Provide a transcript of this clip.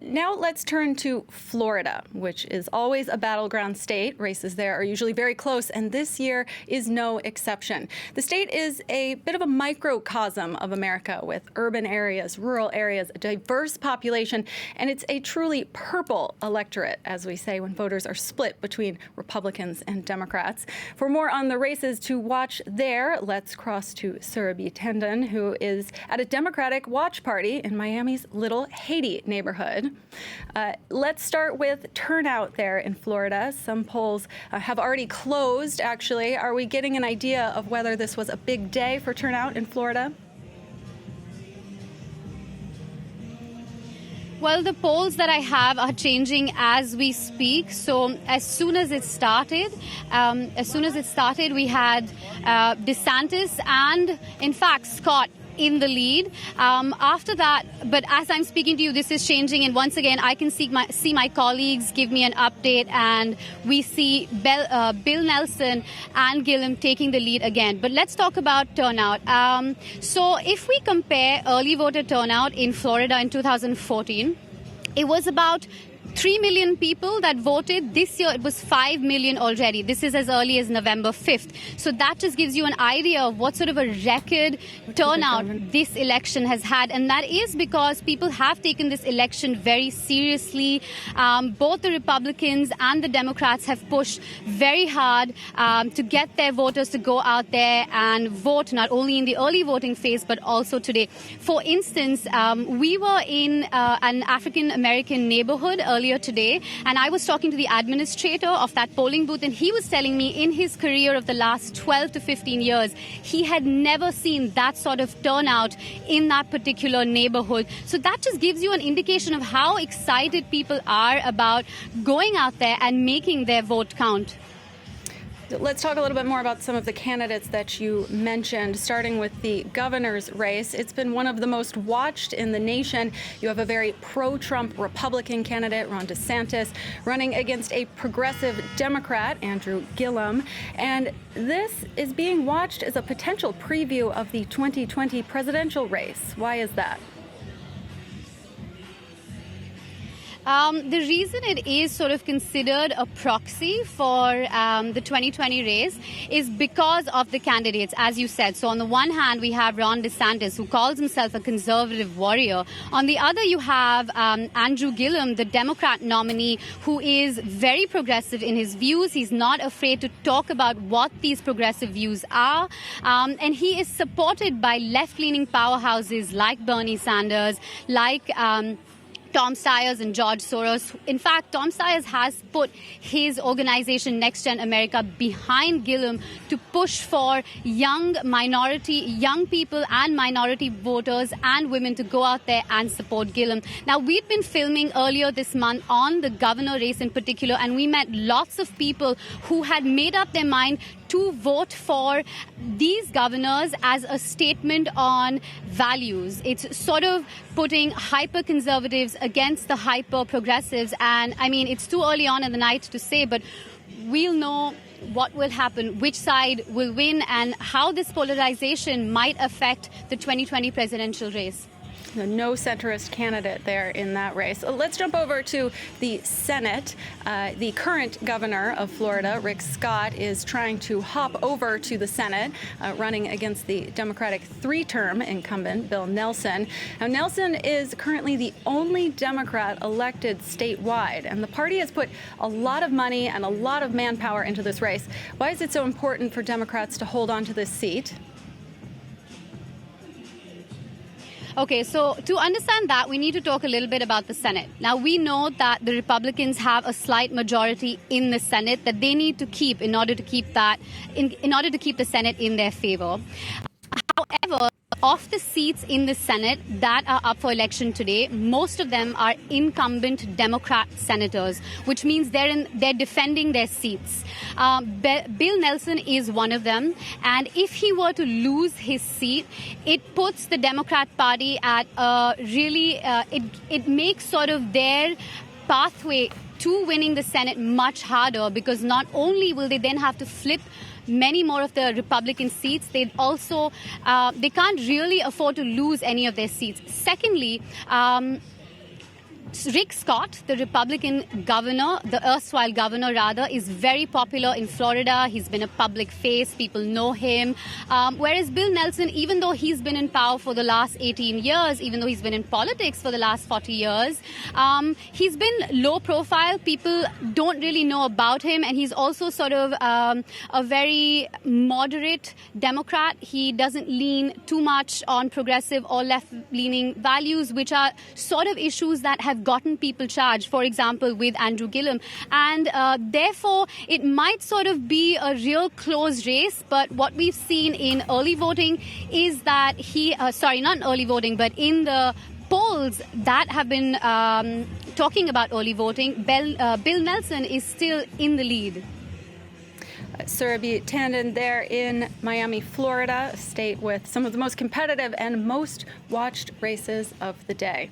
Now let's turn to Florida, which is always a battleground state. Races there are usually very close, and this year is no exception. The state is a bit of a microcosm of America, with urban areas, rural areas, a diverse population, and it's a truly purple electorate, as we say when voters are split between Republicans and Democrats. For more on the races to watch there, let's cross to Surabhi Tandon, who is at a Democratic watch party in Miami's Little Haiti neighborhood. Let's start with turnout there in Florida. Some polls have already closed, actually. Are we getting an idea of whether this was a big day for turnout in Florida? Well, the polls that I have are changing as we speak. So as soon as it started, we had DeSantis and, in fact, Scott in the lead. After that, but as I'm speaking to you, this is changing. And once again, I can see my colleagues give me an update, and we see Bill Nelson and Gillum taking the lead again. But let's talk about turnout. So if we compare early voter turnout in Florida in 2014, it was about 3 million people that voted. This year, it was 5 million already. This is as early as November 5th. So that just gives you an idea of what sort of a record turnout this election has had. And that is because people have taken this election very seriously. Both the Republicans and the Democrats have pushed very hard to get their voters to go out there and vote, not only in the early voting phase, but also today. For instance, we were in an African-American neighborhood earlier today, and I was talking to the administrator of that polling booth, and he was telling me in his career of the last 12 to 15 years, he had never seen that sort of turnout in that particular neighborhood. So that just gives you an indication of how excited people are about going out there and making their vote count. Let's talk a little bit more about some of the candidates that you mentioned, starting with the governor's race. It's been one of the most watched in the nation. You have a very pro-Trump Republican candidate, Ron DeSantis, running against a progressive Democrat, Andrew Gillum. And this is being watched as a potential preview of the 2020 presidential race. Why is that? The reason it is sort of considered a proxy for the 2020 race is because of the candidates, as you said. So on the one hand, we have Ron DeSantis, who calls himself a conservative warrior. On the other, you have Andrew Gillum, the Democrat nominee, who is very progressive in his views. He's not afraid to talk about what these progressive views are. And he is supported by left-leaning powerhouses like Bernie Sanders, like Tom Steyer and George Soros. In fact, Tom Steyer has put his organization Next Gen America behind Gillum to push for young people and minority voters and women to go out there and support Gillum. Now, we'd been filming earlier this month on the governor race in particular, and we met lots of people who had made up their mind to vote for these governors as a statement on values. It's sort of putting hyper-conservatives against the hyper-progressives. And, I mean, it's too early on in the night to say, but we'll know what will happen, which side will win, and how this polarization might affect the 2020 presidential race. No centrist candidate there in that race. Let's jump over to the Senate. The current governor of Florida, Rick Scott, is trying to hop over to the Senate, running against the Democratic three-term incumbent, Bill Nelson. Now, Nelson is currently the only Democrat elected statewide, and the party has put a lot of money and a lot of manpower into this race. Why is it so important for Democrats to hold on to this seat? Okay, so to understand that, we need to talk a little bit about the Senate. Now, we know that the Republicans have a slight majority in the Senate that they need to keep in order to keep the Senate in their favor. However, of the seats in the Senate that are up for election today, most of them are incumbent Democrat senators, which means they're defending their seats. Bill Nelson is one of them, and if he were to lose his seat, it puts the Democrat Party at it makes sort of their pathway to winning the Senate much harder, because not only will they then have to flip many more of the Republican seats, they can't really afford to lose any of their seats. Secondly, Rick Scott, the Republican governor, the erstwhile governor rather, is very popular in Florida. He's been a public face. People know him. Whereas Bill Nelson, even though he's been in power for the last 18 years, even though he's been in politics for the last 40 years, he's been low profile. People don't really know about him. And he's also sort of a very moderate Democrat. He doesn't lean too much on progressive or left-leaning values, which are sort of issues that have gotten people charged, for example, with Andrew Gillum. And therefore, it might sort of be a real close race. But what we've seen in early voting is that not in early voting, but in the polls that have been talking about early voting, Bill Nelson is still in the lead. Surabhi Tandon there in Miami, Florida, a state with some of the most competitive and most watched races of the day.